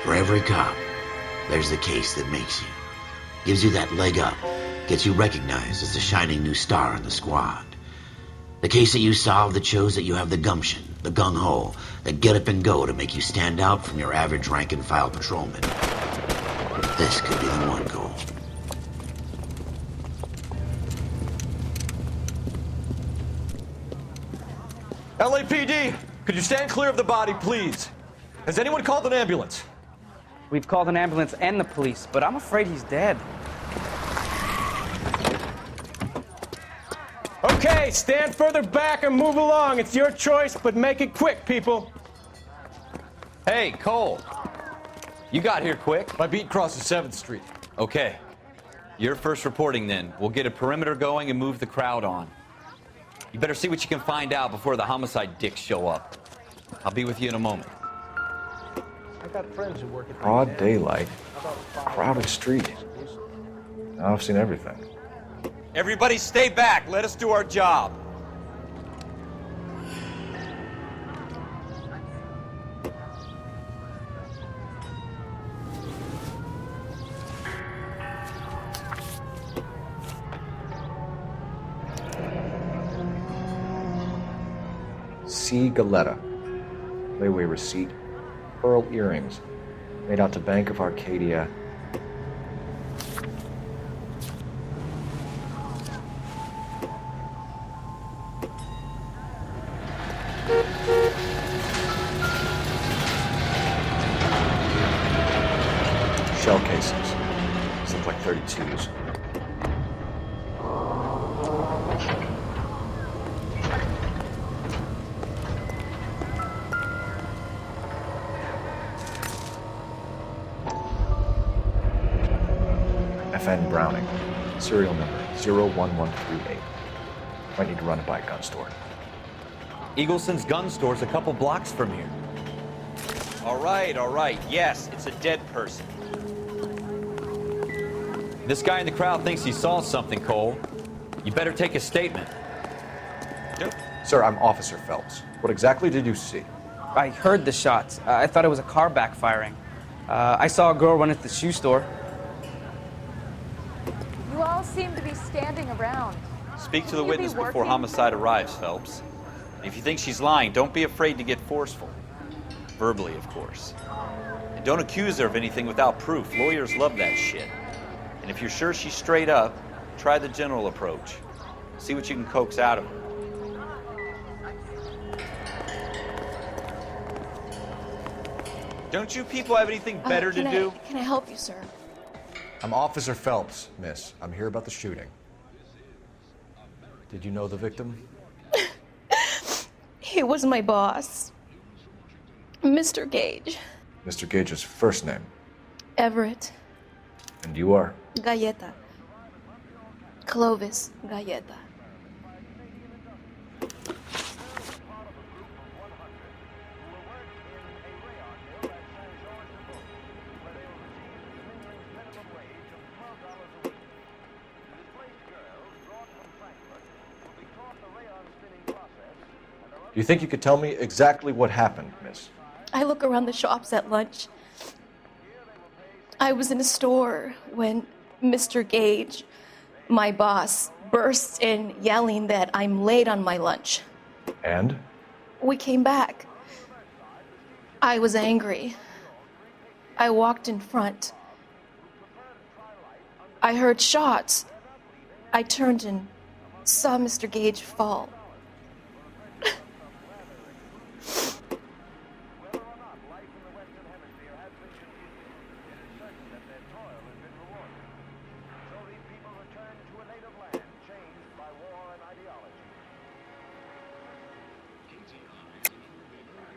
For every cop, there's the case that makes you. Gives you that leg up, gets you recognized as the shining new star in the squad. The case that you solve that shows that you have the gumption, the gung-ho, the get up and go to make you stand out from your average rank-and-file patrolman. This could be the one, Cole. LAPD, could you stand clear of the body, please? Has anyone called an ambulance? We've called an ambulance and the police, but I'm afraid he's dead. Okay, stand further back and move along. It's your choice, but make it quick, people. Hey, Cole. You got here quick. My beat crosses 7th Street. Okay. You're first reporting then. We'll get a perimeter going and move the crowd on. You better see what you can find out before the homicide dicks show up. I'll be with you in a moment. I got friends who work at Broad daylight, crowded street. Now I've seen everything. Everybody stay back. Let us do our job. C. Galetta. Layaway receipt. Pearl earrings. Made out to Bank of Arcadia. Shell cases. These look like 32s. FN Browning, serial number 01138. Might need to run it by a gun store. Eagleson's gun store's a couple blocks from here. All right. Yes, it's a dead person. This guy in the crowd thinks he saw something, Cole. You better take a statement. Sir, I'm Officer Phelps. What exactly did you see? I heard the shots. I thought it was a car backfiring. I saw a girl run into the shoe store. You all seem to be standing around. Speak to the witness before homicide arrives, Phelps. If you think she's lying, don't be afraid to get forceful. Verbally, of course. And don't accuse her of anything without proof. Lawyers love that shit. And if you're sure she's straight up, try the general approach. See what you can coax out of her. Don't you people have anything better to do? Can I help you, sir? I'm Officer Phelps, miss. I'm here about the shooting. Did you know the victim? He was my boss, Mr. Gage. Mr. Gage's first name. Everett. And you are? Galleta. Clovis Galleta. Do you think you could tell me exactly what happened, miss? I look around the shops at lunch. I was in a store when Mr. Gage, my boss, bursts in yelling that I'm late on my lunch. And? We came back. I was angry. I walked in front. I heard shots. I turned and saw Mr. Gage fall.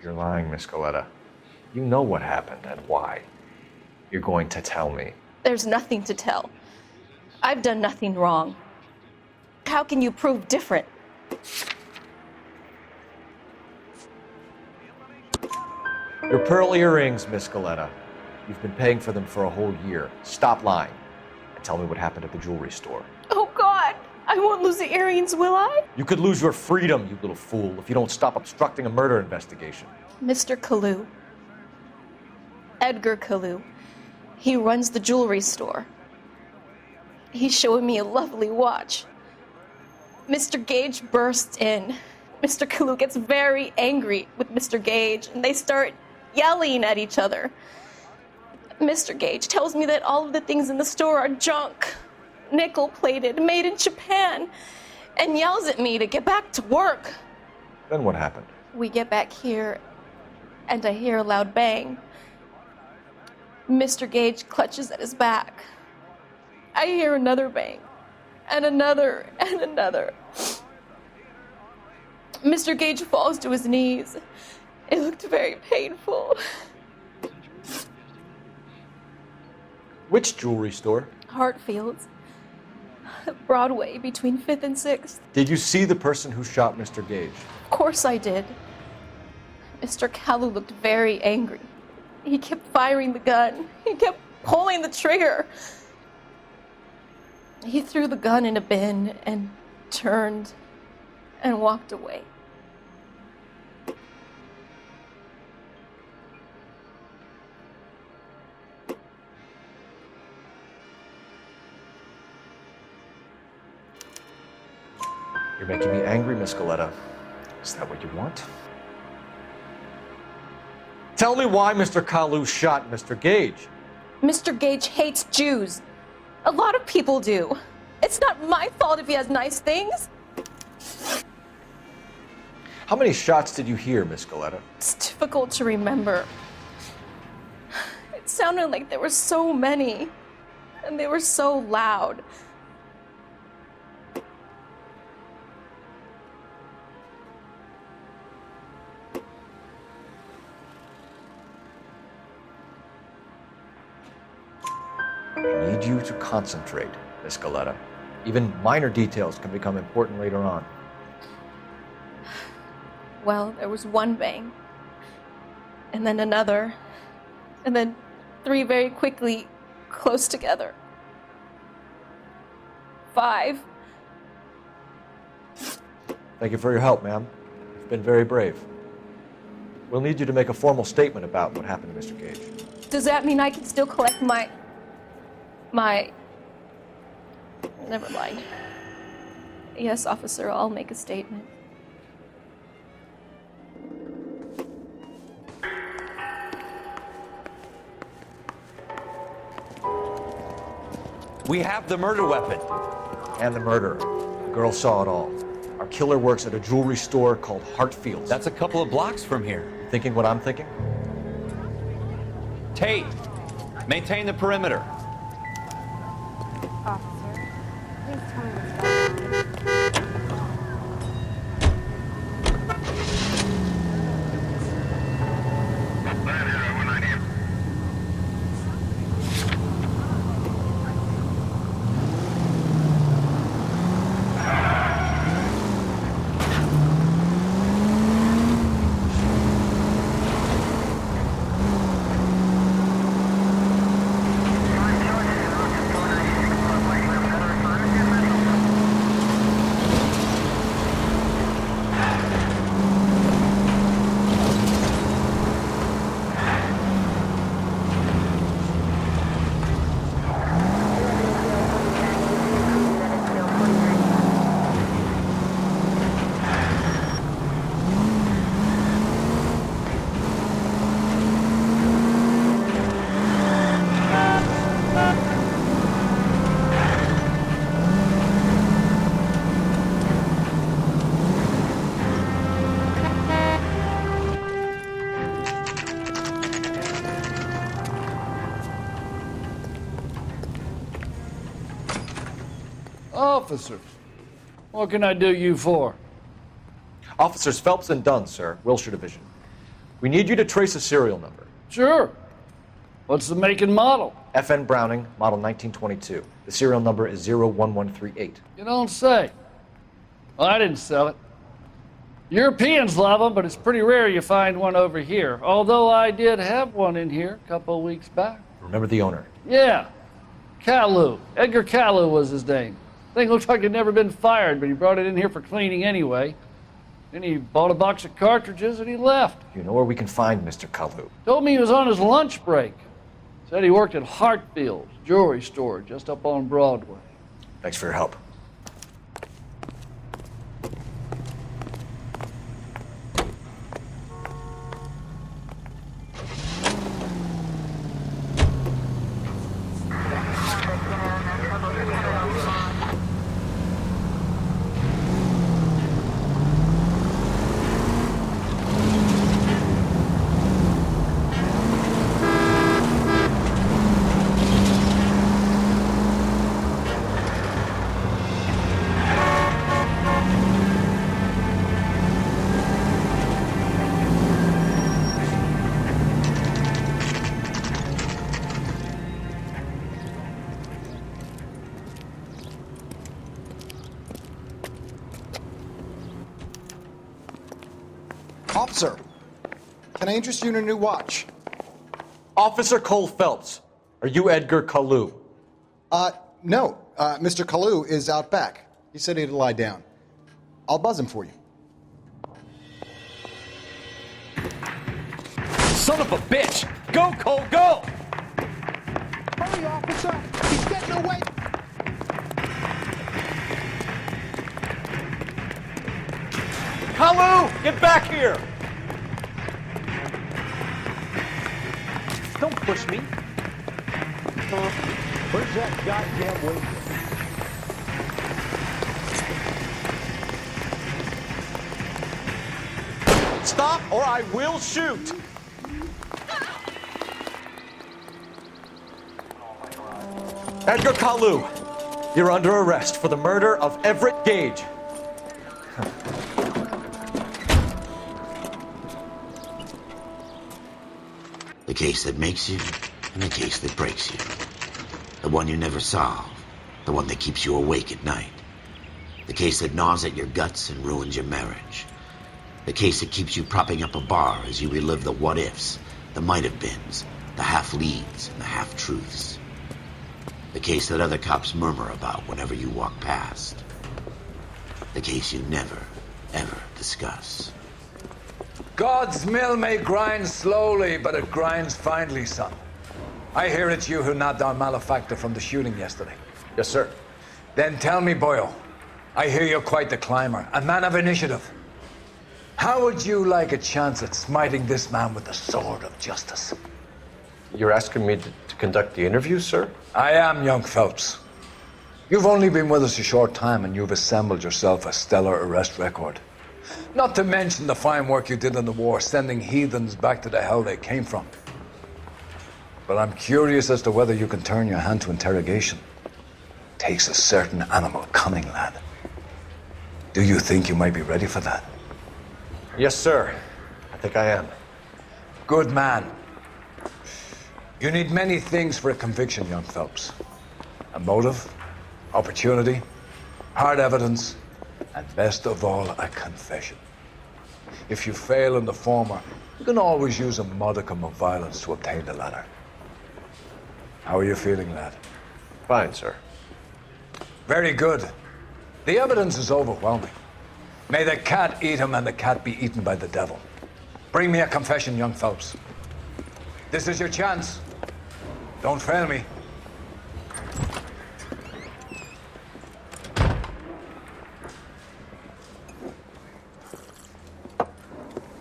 You're lying, Miss Galetta. You know what happened and why. You're going to tell me. There's nothing to tell. I've done nothing wrong. How can you prove different? Your pearl earrings, Miss Galetta. You've been paying for them for a whole year. Stop lying and tell me what happened at the jewelry store. Oh, God! I won't lose the earrings, will I? You could lose your freedom, you little fool, if you don't stop obstructing a murder investigation. Mr. Kalu, Edgar Kalu. He runs the jewelry store. He's showing me a lovely watch. Mr. Gage bursts in. Mr. Kalu gets very angry with Mr. Gage, and they start yelling at each other. Mr. Gage tells me that all of the things in the store are junk, nickel-plated, made in Japan, and yells at me to get back to work. Then what happened? We get back here, and I hear a loud bang. Mr. Gage clutches at his back. I hear another bang, and another, and another. Mr. Gage falls to his knees. It looked very painful. Which jewelry store? Hartfield's. Broadway, between 5th and 6th. Did you see the person who shot Mr. Gage? Of course I did. Mr. Kalu looked very angry. He kept firing the gun. He kept pulling the trigger. He threw the gun in a bin and turned and walked away. You're making me angry, Miss Goleta. Is that what you want? Tell me why Mr. Kalu shot Mr. Gage. Mr. Gage hates Jews. A lot of people do. It's not my fault if he has nice things. How many shots did you hear, Miss Goleta? It's difficult to remember. It sounded like there were so many, and they were so loud. I need you to concentrate, Miss Goleta. Even minor details can become important later on. Well, there was one bang, and then another, and then 3 very quickly, close together. 5. Thank you for your help, ma'am. You've been very brave. We'll need you to make a formal statement about what happened to Mr. Gage. Does that mean I can still collect my... Never mind. Yes, officer, I'll make a statement. We have the murder weapon. And the murderer. The girl saw it all. Our killer works at a jewelry store called Hartfield's. That's a couple of blocks from here. Thinking what I'm thinking? Tate, maintain the perimeter. Officer, please tell me what's going on. Officers, what can I do you for? Officers Phelps and Dunn, sir, Wilshire Division. We need you to trace a serial number. Sure. What's the make and model? FN Browning, model 1922. The serial number is 01138. You don't say. Well, I didn't sell it. Europeans love them, but it's pretty rare you find one over here. Although I did have one in here a couple of weeks back. Remember the owner? Yeah. Kalu. Edgar Kalu was his name. Thing looked like it'd never been fired, but he brought it in here for cleaning anyway. Then he bought a box of cartridges and he left. You know where we can find Mr. Kalu? Told me he was on his lunch break. Said he worked at Hartfield's jewelry store just up on Broadway. Thanks for your help. Officer, can I interest you in a new watch? Officer Cole Phelps, are you Edgar Kalu? No. Mr. Kalu is out back. He said he'd lie down. I'll buzz him for you. Son of a bitch! Go, Cole, go! Hurry, officer! He's getting away! Kalu, get back here! Don't push me. Where's that goddamn weight? Stop or I will shoot! Edgar Kalu, you're under arrest for the murder of Everett Gage. The case that makes you, and the case that breaks you. The one you never solve, the one that keeps you awake at night. The case that gnaws at your guts and ruins your marriage. The case that keeps you propping up a bar as you relive the what-ifs, the might-have-beens, the half-leads, and the half-truths. The case that other cops murmur about whenever you walk past. The case you never, ever discuss. God's mill may grind slowly, but it grinds finely, son. I hear it's you who nabbed our malefactor from the shooting yesterday. Yes, sir. Then tell me, Boyle, I hear you're quite the climber, a man of initiative. How would you like a chance at smiting this man with the sword of justice? You're asking me to conduct the interview, sir? I am, young Phelps. You've only been with us a short time and you've assembled yourself a stellar arrest record. Not to mention the fine work you did in the war, sending heathens back to the hell they came from. But I'm curious as to whether you can turn your hand to interrogation. Takes a certain animal cunning, lad. Do you think you might be ready for that? Yes, sir. I think I am. Good man. You need many things for a conviction, young Phelps. A motive, opportunity, hard evidence, and best of all, a confession. If you fail in the former, you can always use a modicum of violence to obtain the latter. How are you feeling, lad? Fine, sir. Very good. The evidence is overwhelming. May the cat eat him and the cat be eaten by the devil. Bring me a confession, young Phelps. This is your chance. Don't fail me.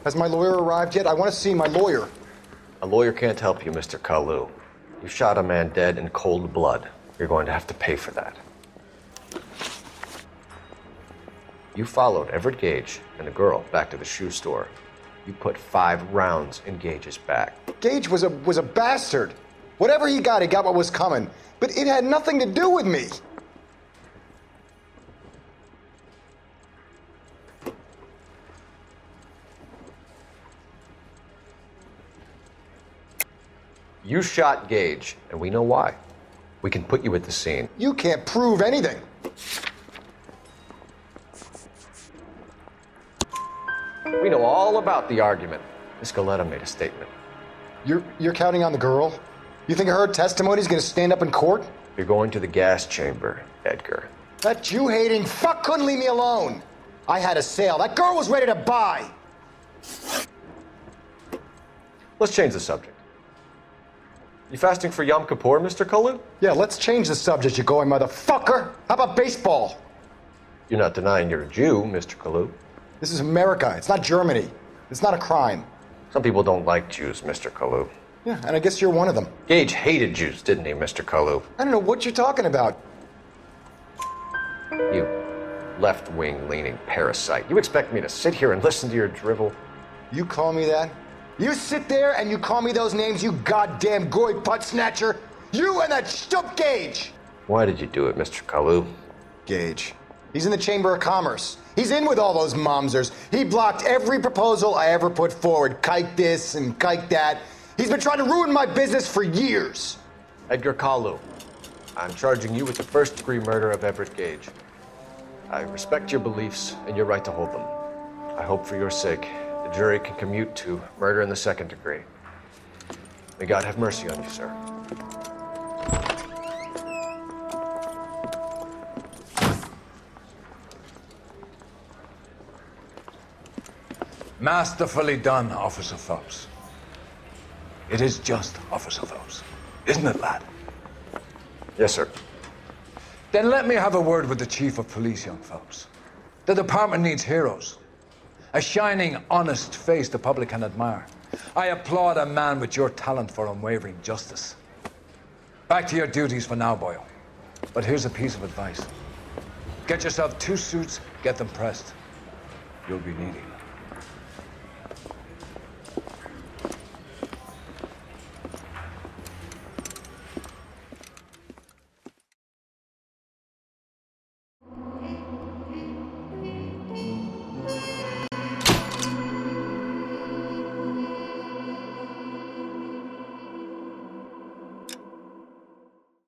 Has my lawyer arrived yet? I want to see my lawyer. A lawyer can't help you, Mr. Kalu. You shot a man dead in cold blood. You're going to have to pay for that. You followed Everett Gage and the girl back to the shoe store. You put 5 rounds in Gage's back. Gage was a bastard. Whatever he got what was coming. But it had nothing to do with me. You shot Gage, and we know why. We can put you at the scene. You can't prove anything. We know all about the argument. Miss Galetta made a statement. You're counting on the girl? You think her testimony's gonna stand up in court? You're going to the gas chamber, Edgar. That Jew-hating fuck couldn't leave me alone. I had a sale. That girl was ready to buy. Let's change the subject. You fasting for Yom Kippur, Mr. Kalu? Yeah, let's change the subject, you going motherfucker. How about baseball? You're not denying you're a Jew, Mr. Kalu. This is America. It's not Germany. It's not a crime. Some people don't like Jews, Mr. Kalu. Yeah, and I guess you're one of them. Gage hated Jews, didn't he, Mr. Kalu? I don't know what you're talking about. You left-wing leaning parasite. You expect me to sit here and listen to your drivel? You call me that? You sit there and you call me those names, you goddamn goy butt snatcher? You and that stump Gage! Why did you do it, Mr. Kalu? Gage. He's in the Chamber of Commerce. He's in with all those momsers. He blocked every proposal I ever put forward. Kike this and kike that. He's been trying to ruin my business for years. Edgar Kalu, I'm charging you with the first-degree murder of Everett Gage. I respect your beliefs and your right to hold them. I hope for your sake the jury can commute to murder in the second degree. May God have mercy on you, sir. Masterfully done, Officer Phelps. It is just Officer Phelps, isn't it, lad? Yes, sir. Then let me have a word with the Chief of Police, young Phelps. The department needs heroes. A shining, honest face the public can admire. I applaud a man with your talent for unwavering justice. Back to your duties for now, Boyle. But here's a piece of advice. Get yourself 2 suits, get them pressed. You'll be needing them.